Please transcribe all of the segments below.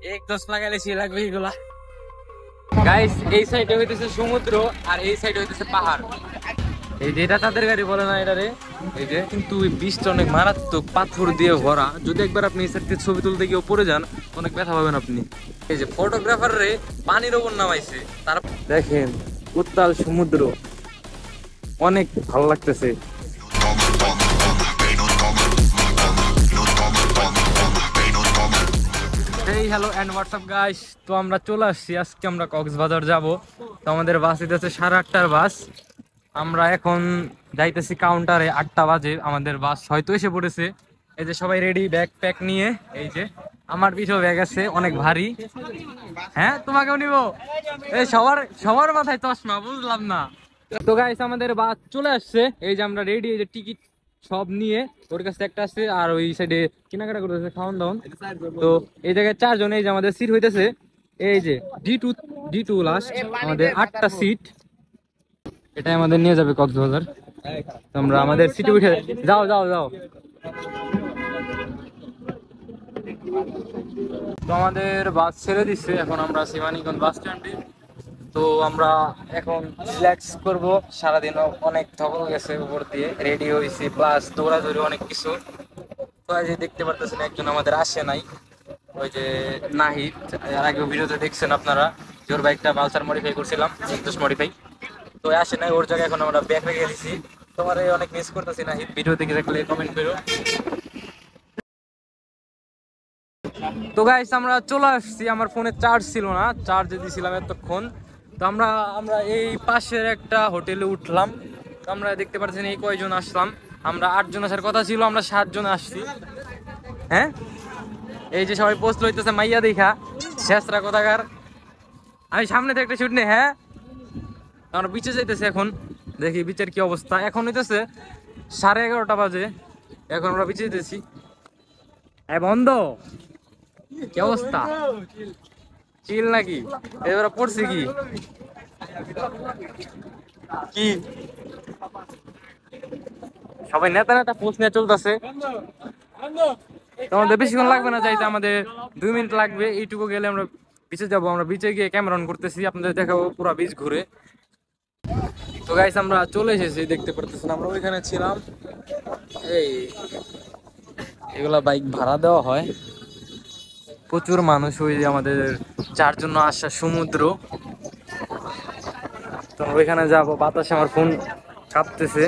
এক দশ লাগাইলে সে লাগবে এগুলা। গাইস এই সাইডে হইতেছে সমুদ্র আর এই সাইডে হইতেছে পাহাড়। এই যে এটা তাদের গাড়ি বলে না এটারে। এই যে কিন্তু এই বীজটা অনেক মারাত্মক, পাথর দিয়ে ভরা। যদি একবার আপনি এই সাইড থেকে ছবি তুলতে গিয়ে পড়ে যান, অনেক ব্যথা পাবেন আপনি। এই যে ফটোগ্রাফার রে পানির ওপর নামাইছে, তার দেখেন উত্তাল সমুদ্র, অনেক ভালো লাগতেছে। Hey hello and what's up guys, তো আমরা চলে আসছি, আজকে আমরা কক্সবাজার যাব। তো আমাদের বাস দিতেছে 8:30টার বাস। আমরা এখন যাইতেছি কাউন্টারে, 8টা বাজে আমাদের বাস হয়তো এসে পড়েছে। এই যে সবাই রেডি ব্যাগ প্যাক নিয়ে। এই যে আমার পিছনে ব্যাগ আছে অনেক ভারী। হ্যাঁ তোমাকেও নিব। এই সবার সবার মাথায় চশমা, বুঝলাম না। তো গাইস আমাদের বাস চলে আসছে, এই যে আমরা রেডি। এই যে টিকিট সব নিয়ে ওর কাছে একটা আছে, আর ওই সাইডে কেনাকাটা করতেছে, খাওয়ান দাওয়ান। তো এই জায়গায় 4 জন, এই যে আমাদের সিট হইতেছে এই যে ডি টু লাস্ট, আমাদের 8টা সিট। এটাই আমাদের নিয়ে যাবে কক্সবাজার। তোমরা আমাদের সিটে উঠে যাও যাও যাও। তো আমাদের বাস ছেড়ে দিচ্ছে, এখন আমরা শিবানীগঞ্জ বাস স্ট্যান্ডে। তো আমরা এখন রিল্যাক্স করব। সারাদিন অনেক ধকল গেছে, উপর দিয়ে রেডি হয়েছি, প্লাস দৌড়াদৌড়ি অনেক কিছু। তো আজ দেখতে পারতেছেন একজন আমাদের আসে নাই, ওই যে নাহিদ। এর আগে ভিডিওতে দেখছেন আপনারা, ওর বাইকটা পালসার মডিফাই করছিলাম, একদম মডিফাই। তো আসে নাই, ওর জায়গায় এখন আমরা ব্যাক রেখে দিছি। তোমার অনেক মিস করতেছি নাহিদ, ভিডিও দেখে থাকলে কমেন্ট করো। তো গাইস আমরা চলে আসছি, আমার ফোনে চার্জ ছিল না, চার্জে দিয়েছিলাম এতক্ষণ। তো আমরা আমরা এই পাশের একটা হোটেলে উঠলাম। তো আমরা দেখতে পাচ্ছেন এই কয়জন আসলাম, আমরা 8 জন আসার কথা ছিল, আমরা 7 জন আসছি। হ্যাঁ এই যে সবাই পোস্ট লইতেছে মাইয়া দেখা, শেষরা কোথাকার। আমি সামনে থেকে একটা শুট নেই। হ্যাঁ আমরা বিচে যাইতেছি এখন, দেখি বিচের কি অবস্থা। এখন হইতেছে 11:30 বাজে, এখন আমরা বিচে যেতেছি। বন্ধ, কি অবস্থা? চিল নাকি? এবার পড়ছে কি কি সবাই নেতা নেতা পোস্ট নিয়ে চলতেছে। তোমাদের বেশিক্ষণ লাগবে না যাইতে, আমাদের 2 মিনিট লাগবে। এইটুকু গেলে আমরা বিচে যাবো। আমরা বিচে গিয়ে ক্যামেরা অন করতেছি, আপনাদের দেখাবো পুরো বিচ ঘুরে। তো গাইস আমরা চলে এসেছি, দেখতে পারতেছেন আমরা ওইখানে ছিলাম। এই এগুলা বাইক ভাড়া দেওয়া হয়, প্রচুর মানুষ। ওই আমাদের 4 জন্য আসা সমুদ্র। তো ওইখানে যাবো, বাতাসে আমার ফোন কাঁপতেছে।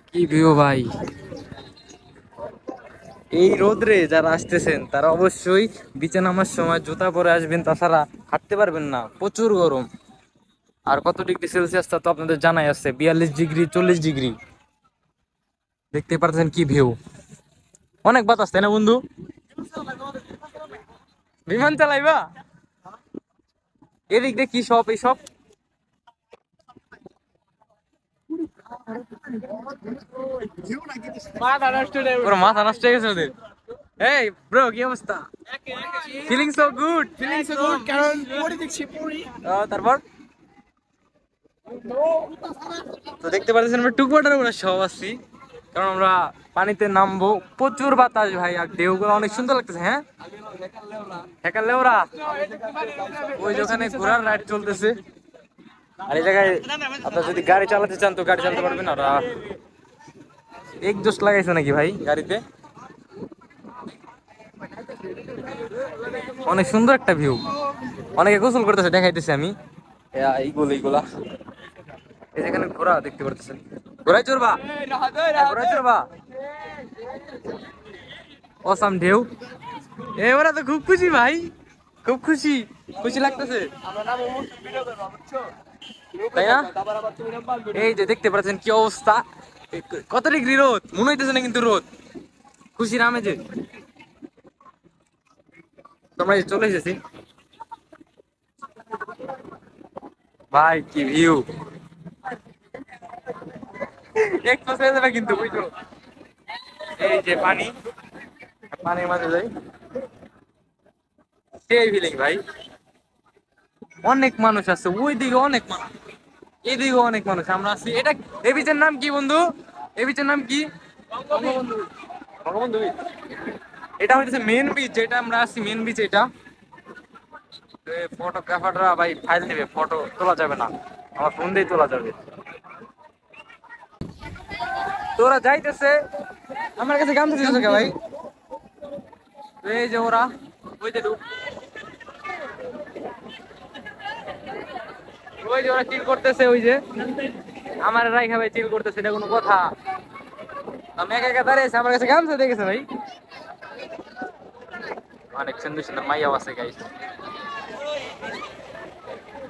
কি ভিউ ভাই, এই রোদ্রে যারা আসতেছেন তারা অবশ্যই বিচে নামার সময় জুতা পরে আসবেন, তাছাড়া হাঁটতে পারবেন না, প্রচুর গরম। আর কত ডিগ্রি সেলসিয়াস তা তো আপনাদের জানাই আছে, 42 ডিগ্রি 40 ডিগ্রি। দেখতে পাচ্ছেন কি ভিউ, অনেক বাতাস তাই না বন্ধু? বিমান চালাইবা? এদিক দিয়ে কি সব এইসব পুরো মাথা নষ্ট হয়ে গেছে ওদের। এই ব্রো কি অবস্থা? Feeling so good, feeling so good, কারণ পরি দেখছি পরি। তারপর তো দেখতে পাচ্ছেন আমরা টুকবাটার উপরে সব আছি, কারণ আমরা পানিতে নামবো। প্রচুর বাতাস ভাই, আর ঢেউগুলো অনেক সুন্দর লাগতেছে। হ্যাঁ হেকালে ওরা ওই যে ওখানে ঘোড়ার রাইড চলতেছে। আর এই জায়গায় আপনারা যদি গাড়ি চালাতে চান তো গাড়ি চালাতে পারবেন। আর এক্সজস্ট লাগাইছে নাকি ভাই গাড়িতে? অনেক সুন্দর একটা ভিউ, অনেকে গোসল করতেছে, দেখাইতেছি আমি। এইগুলা এই যেখানে ঘোড়া দেখতে পারতেছেন, ঘোড়ায় চড়বা, ঘোড়ায় চড়বা। অসাম ঢেউ, ওরা তো খুব খুশি ভাই, খুব খুশি, খুশি লাগতেছে তাই না? এই যে দেখতে পাচ্ছেন কি অবস্থা, কত ডিগ্রি রোদ, মনে হইতেছে না কিন্তু রোদ, খুশির আমেজে। তোমরা চলে এসেছি ভাই, কি ভিউ, একটু ছেড়ে যাবে কিন্তু বুঝছো। এই যে পানি, পানির মাঝে যাই, সেই ফিলিং ভাই। অনেক মানুষ আছে, ওই দিকে অনেক মানুষ, এদিকে অনেক মানুষ, আমরা আছি। এটা এই বিচের নাম কি বন্ধু? এই বিচের নাম কি? বঙ্গবন্ধু, বঙ্গবন্ধু। এটা হচ্ছে মেন বিচ, যেটা আমরা আছি মেন বিচ এটা। ফটোগ্রাফাররা ভাই ফাইল নেবে, ফটো তোলা যাবে না, আমার ফোন দিয়ে তোলা যাবে। তোরা যাইতেছে, আমার কাছে গান দিতেছে কে ভাই? এই যে ওরা, ওই যে ওই যে ওরা চিল করতেছে, ওই যে আমার রাইখা ভাই চিল করতেছে, এটা কোনো কথা? আমি একা একা দাঁড়িয়েছি, আমার কাছে গামছা দেখেছে ভাই। অনেক সুন্দর সুন্দর মাইয়াও আছে গাইস।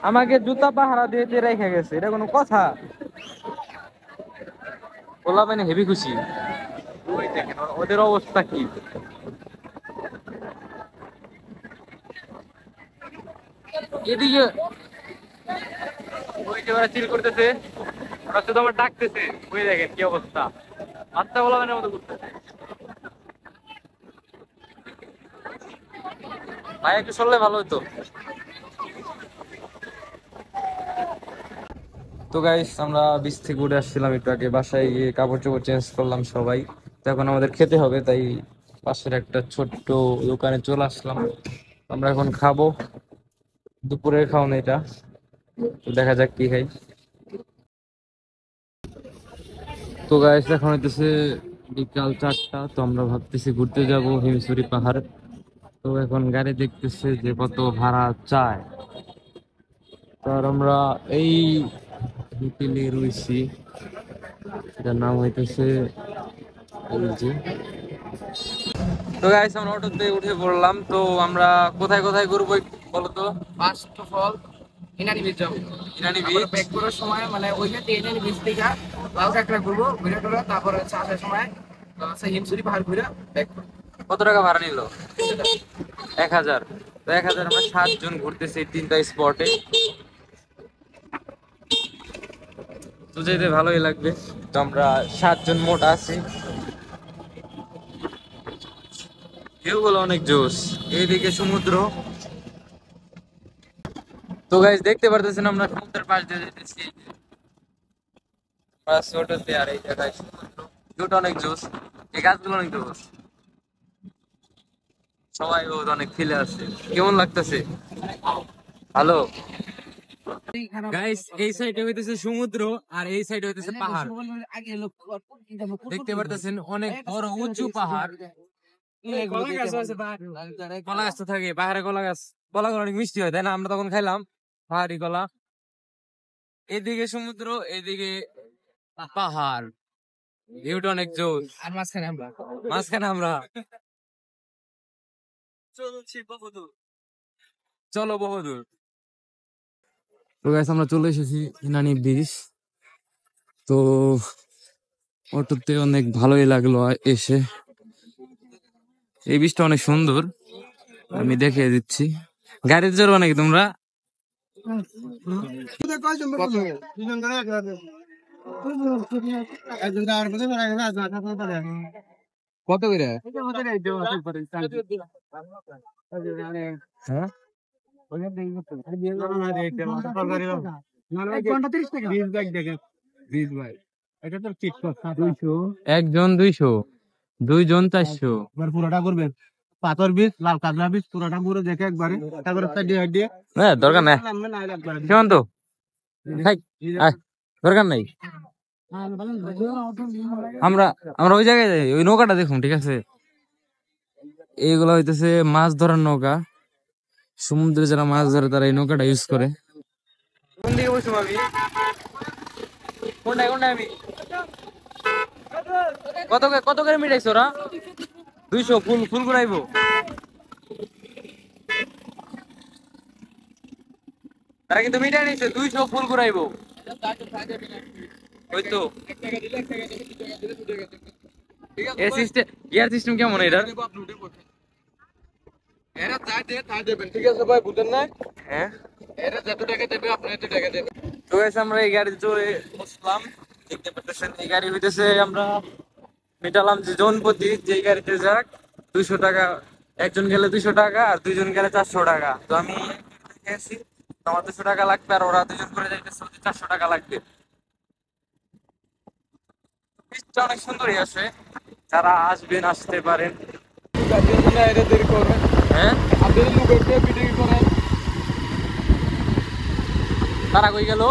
আমাকে জুতা পাহারা দিয়ে দিয়ে রেখে গেছে, এটা কোনো কথা? ওলা মানে হেভি খুশি। ওই দেখেন ওদের অবস্থা কি। এদিকে ওই যে ওরা চিল করতেছে, ওরা শুধু আমার ডাকতেছে, ওই দেখেন কি অবস্থা, বাচ্চা বলা মানে মতো করতেছে। ভাই একটু সরলে ভালো হতো। তো গাইস আমরা বিচ থেকে উঠে আসছিলাম একটু আগে, বাসায় গিয়ে কাপড় চোপড় চেঞ্জ করলাম সবাই। তো এখন আমাদের খেতে হবে, তাই পাশের একটা ছোট্ট দোকানে চলে আসলাম। আমরা এখন খাবো, দুপুরের খাওয়া এটা। তো দেখা যাক কি খাই। তো গাইস এখন হইতেছে বিকাল 4টা, তো আমরা ভাবতেছি ঘুরতে যাব হিমছড়ি পাহাড়। তো এখন গাড়ি দেখতেছে যে কত ভাড়া চায়। তো আর আমরা এই হোটেলে রয়েছি, এটার নাম হইতেছে এই যে। তো গাইস আমরা অটোতে উঠে পড়লাম। তো আমরা কোথায় কোথায় ঘুরবো একটু বলো তো? First of all Inani beach যাবো। ইনানি আমরা বিচ। ব্যাক করার সময় মানে ওইটাতে ইনানি বিচ থেকে লাল কাঁকড়া ঘুরবো, ঘুরে টুরে তারপরে হচ্ছে আসার সময় হিমছড়ি পাহাড় ঘুরে ব্যাক করবো। কত টাকা ভাড়া নিল? 1000। তো 1000 আমরা 7 জন ঘুরতেছি 3টা স্পটে। তো যেতে ভালোই লাগবে। তো আমরা 7 জন মোট আছি। ভিউ গুলো অনেক জোস, এইদিকে সমুদ্র। তো গাইস দেখতে পারতেছেন আমরা সমুদ্রের পাশ দিয়ে যেতেছি ছোটতে, আর এই জায়গায় সমুদ্র। ভিউটা অনেক জোস, এই গাছগুলো অনেক জোস, সবাই অনেক ফিলে আছে। কেমন লাগতেছে? ভালো। গাইস এই সাইডে হইতেছে সমুদ্র, আর এই সাইডে হইতেছে পাহাড়। দেখতে পারতেছেন অনেক বড় উঁচু পাহাড়। কলা গাছ তো থাকে পাহাড়ে, কলা গাছ, কলা গুলো অনেক মিষ্টি হয় তাই না? আমরা তখন খাইলাম পাহাড়ি কলা। এদিকে সমুদ্র, এদিকে পাহাড়, ভিউটা অনেক জোর। আর মাঝখানে আমরা মাঝখানে আমরা। চলো বহুদূর। তো গাইস আমরা চলে এসেছি ইনানি বিচ। তো অটোতে অনেক ভালোই লাগলো এসে। এই বীজটা অনেক সুন্দর, আমি দেখিয়ে দিচ্ছি। গাড়িতে চড়বো নাকি তোমরা? কত করে? হ্যাঁ একজন 200, 2 জন 400। পুরোটা করবেন পাথর বীজ লাল কাঁকড়া বীজ পুরোটা ঘুরে দেখে একবারে তারপরে দিয়ে হ্যাঁ দরকার নাই, কেমন তো দরকার নাই। আমরা আমরা ওই জায়গায় যাই, ওই নৌকাটা দেখুন, ঠিক আছে? এইগুলো হইতেছে মাছ ধরার নৌকা। সমুদ্রে যারা মাছ ধরে তারা এই নৌকাটা ইউজ করে। কোন দিকে বসবো আমি? কোনটায় আমি? কত করে মিটাইছো ওরা? 200 ফুল ফুল ঘুরাইবো। তারা কিন্তু মিটাই নিচ্ছে, 200 ফুল ঘুরাইবো। ওই তো গিয়ার সিস্টেম কেমন এটার? ঠিক আছে ভাই, বুঝেন না? হ্যাঁ এরা যত টাকা দেবে আপনি এত টাকা দেবেন। তো গাইস আমরা এই গাড়িতে চড়ে বসলাম। দেখতে পাচ্ছেন এই গাড়ি হইতেছে আমরা মিটালাম যে জন প্রতি, যেই গাড়িতে যাক 200 টাকা। একজন গেলে 200 টাকা, আর 2 জন গেলে 400 টাকা। তো আমি গেছি, তো আমার 200 টাকা লাগবে, আর ওরা 2 জন করে যাইতেছে, 400 টাকা লাগবে। বীজটা অনেক সুন্দরই আছে, যারা আসবেন আসতে পারেন। হ্যাঁ তারা কই গেল?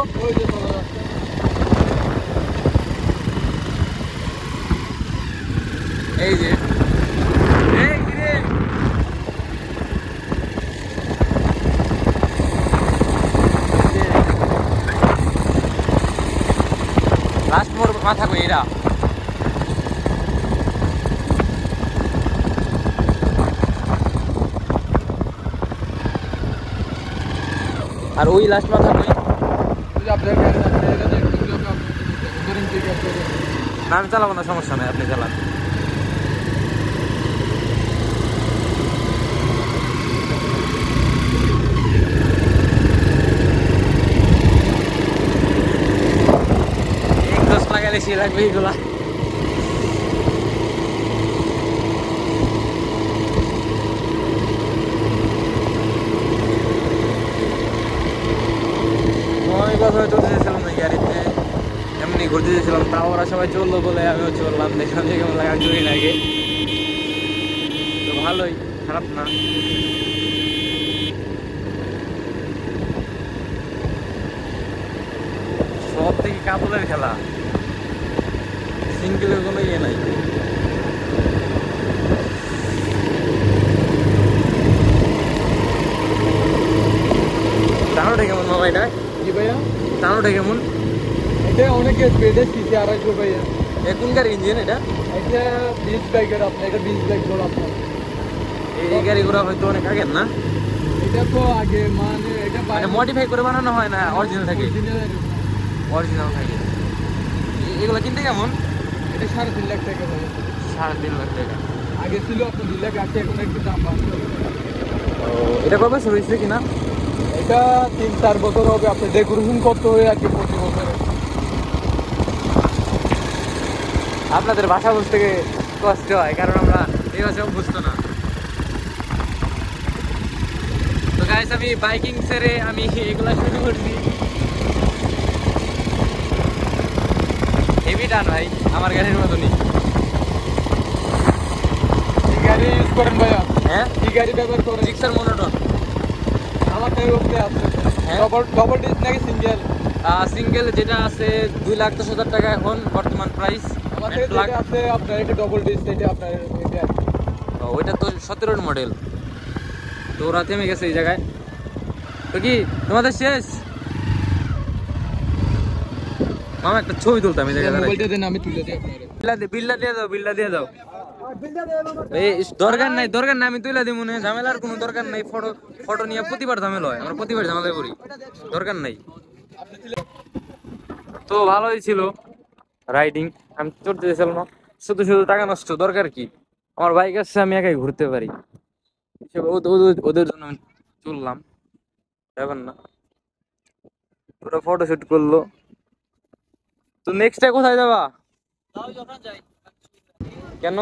এই যে লাস্ট মোর মাথা কই এরা। আর ওই লাস্ট মাথা কই? না আমি চালাবো না, সমস্যা নেই, আপনি চালান। এক্সস্ট লাগালে সে লাগবে এইগুলা। আমি কথা চলতে চেয়েছিলাম না গাড়িতে, এমনি ঘুরতে চেয়েছিলাম, তাও ওরা সবাই চললো বলে আমিও চললাম, দেখলাম যে কেমন লাগে, চলি লাগে। তো ভালোই, খারাপ না। সব থেকে কাপড়ের খেলা, সিঙ্গেলের কোনো ইয়ে নাই। টানোটা কেমন মামা এটা? কি ভাইয়া? টানোটা কেমন? এটা অনেক স্পিডে সিসি 250 ভাইয়া। কোন গাড়ি ইঞ্জিন এটা? এটা 20 বাইকের আপনার, এটা 20 বাইক ধর আপনার। এই গাড়িগুলো হয়তো অনেক আগের না? এটা তো আগে মানে এটা মডিফাই করে বানানো হয় না, অরিজিনাল থাকে? অরিজিনাল থাকে। এগুলো কিনতে কেমন? এটা 3.5 লাখ টাকা ভাইয়া। 3.5 লাখ টাকা। আগে ছিল আপনার 2 লাখ আছে, এখন একটু দাম বাড়ছে। এটা কবে শুরু হয়েছে কিনা? এটা 3-4 বছর হবে, আপনার ডেকোরেশন করতে হয় আর কি প্রতি বছরে। আপনাদের ভাষা বুঝতে কষ্ট হয়, কারণ আমরা এই ভাষা অভ্যস্ত না। তো গাইস আমি বাইকিং ছেড়ে আমি এগুলা শুরু করছি। হেভি টান ভাই, আমার গাড়ির মতনই। এই গাড়ি ইউজ করেন ভাইয়া? হ্যাঁ, এই গাড়ি ব্যবহার করেন? Gixxer monotone. আমার টাইম উপরে আছে। হ্যাঁ, ডবল ডিস্ক নাকি সিঙ্গেল? সিঙ্গেল যেটা আছে 2,10,000 টাকা এখন বর্তমান প্রাইস। আমাদের যেটা আছে আপনার এটা ডবল ডিস্ক, এটা আপনার এটা ওইটা তো 17 মডেল। তো ওরা থেমে গেছে এই জায়গায়। তো কি তোমাদের শেষ? মামা একটা ছবি তুলতাম এই জায়গায়। মোবাইলটা দেন, আমি তুলে দিই আপনারে। বিল্লা দিয়ে দাও, বিল্লা দিয়ে দাও। এই দরকার নাই, দরকার নাই, আমি তুলে দিব মনে, ঝামেলার কোনো দরকার নাই। ফটো ফটো নিয়ে প্রতিবার ঝামেলা হয়, আমরা প্রতিবার ঝামেলায় পড়ি, দরকার নাই। তো ভালোই ছিল রাইডিং, আমি চড়তে চাইছিলাম না, শুধু শুধু টাকা নষ্ট, দরকার কি? আমার বাইক আছে, আমি একাই ঘুরতে পারি, ওদের জন্য আমি চললাম, ব্যাপার না। ওরা ফটো শুট করলো। তো নেক্সট টাইম কোথায় যাবা? কেন?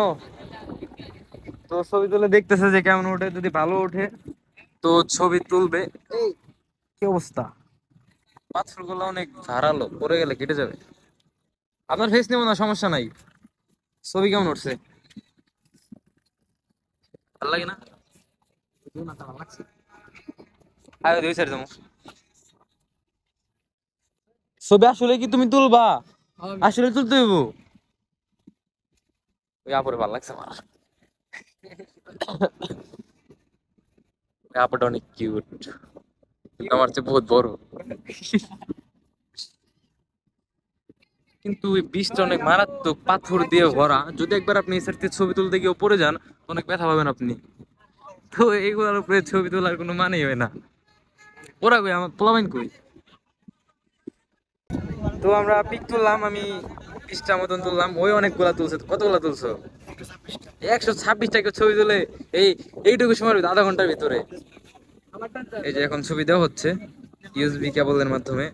তো ছবি তুলে দেখতেছে যে কেমন ওঠে, যদি ভালো ওঠে তো ছবি তুলবে। এই কি অবস্থা, পাথর গুলো অনেক ধারালো, পড়ে গেলে কেটে যাবে। আপনার ফেস নেবো না, সমস্যা নাই। ছবি কেমন উঠছে? ভালো লাগে না? আরে দুই সাইড যাবো। ছবি আসলে কি তুমি তুলবা? আসলে তুলতে হইব। ওই আপুরে ভালো লাগছে আমার, আপুটা অনেক কিউট, আমার চেয়ে বহুত বড়। কিন্তু ওই বীজটা অনেক মারাত্মক, পাথর দিয়ে ভরা, যদি একবার আপনি এই সাইড থেকে ছবি তুলতে গিয়ে পড়ে যান অনেক ব্যথা পাবেন আপনি। তো এইগুলোর উপরে ছবি তোলার কোনো মানেই হয় না। ওরা কই, আমার পোলামাইন কই? তো আমরা পিক তুললাম, আমি 20টা মতন তুললাম, ওই অনেকগুলা তুলছে। কতগুলা তুলছো? 126টা ছবি তুলে এইটুকু সময় আধা ঘন্টার ভিতরে। এই যে এখন ছবি দেওয়া হচ্ছে ইউএসবি কেবলের মাধ্যমে।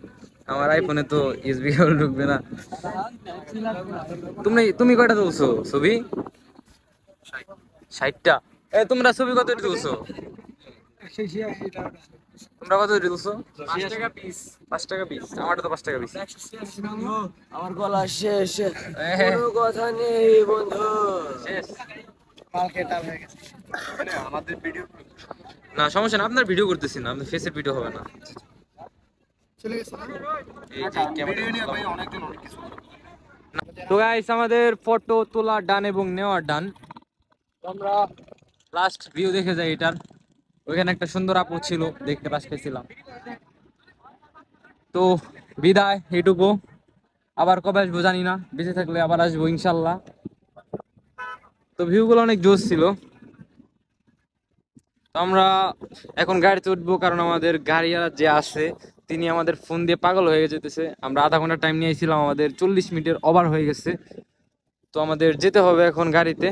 আমার আইফোনে তো ইউএসবি কেবল ঢুকবে না। তুমি কয়টা তুলছো ছবি? 60টা। তোমরা ছবি কত তুলছো? তোমরা কত তুলছো? 5 টাকা পিস। 5 টাকা পিস? আমারটা তো 5 টাকা পিস। আমার গলা শেষ, কোনো কথা নেই বন্ধু, শেষ। আমাদের ভিডিও না সমস্যা না, আপনার ভিডিও করতেছি না, আপনার ফেসের ভিডিও হবে না। চলে গেছে না? এই যে ভিডিও নিয়ে ভাই ক্যামেরা। অনেকজন অনেক কিছু তো গাইস আমাদের ফটো তোলা ডান এবং নেওয়া ডান। তো আমরা লাস্ট ভিউ দেখে যাই এটার। ওইখানে একটা সুন্দর আপু ছিল, দেখতে পাশ পেয়েছিলাম। তো বিদায় এইটুকু, আবার কবে আসবো জানি না, বেঁচে থাকলে আবার আসবো ইনশাল্লাহ। তো ভিউ গুলো অনেক জোশ ছিল। তো আমরা এখন গাড়িতে উঠবো, কারণ আমাদের গাড়িওয়ালা যে আছে তিনি আমাদের ফোন দিয়ে পাগল হয়ে যেতেছে। আমরা আধা ঘন্টা টাইম নিয়েছিলাম, আমাদের 40 মিনিটের ওভার হয়ে গেছে। তো আমাদের যেতে হবে এখন গাড়িতে।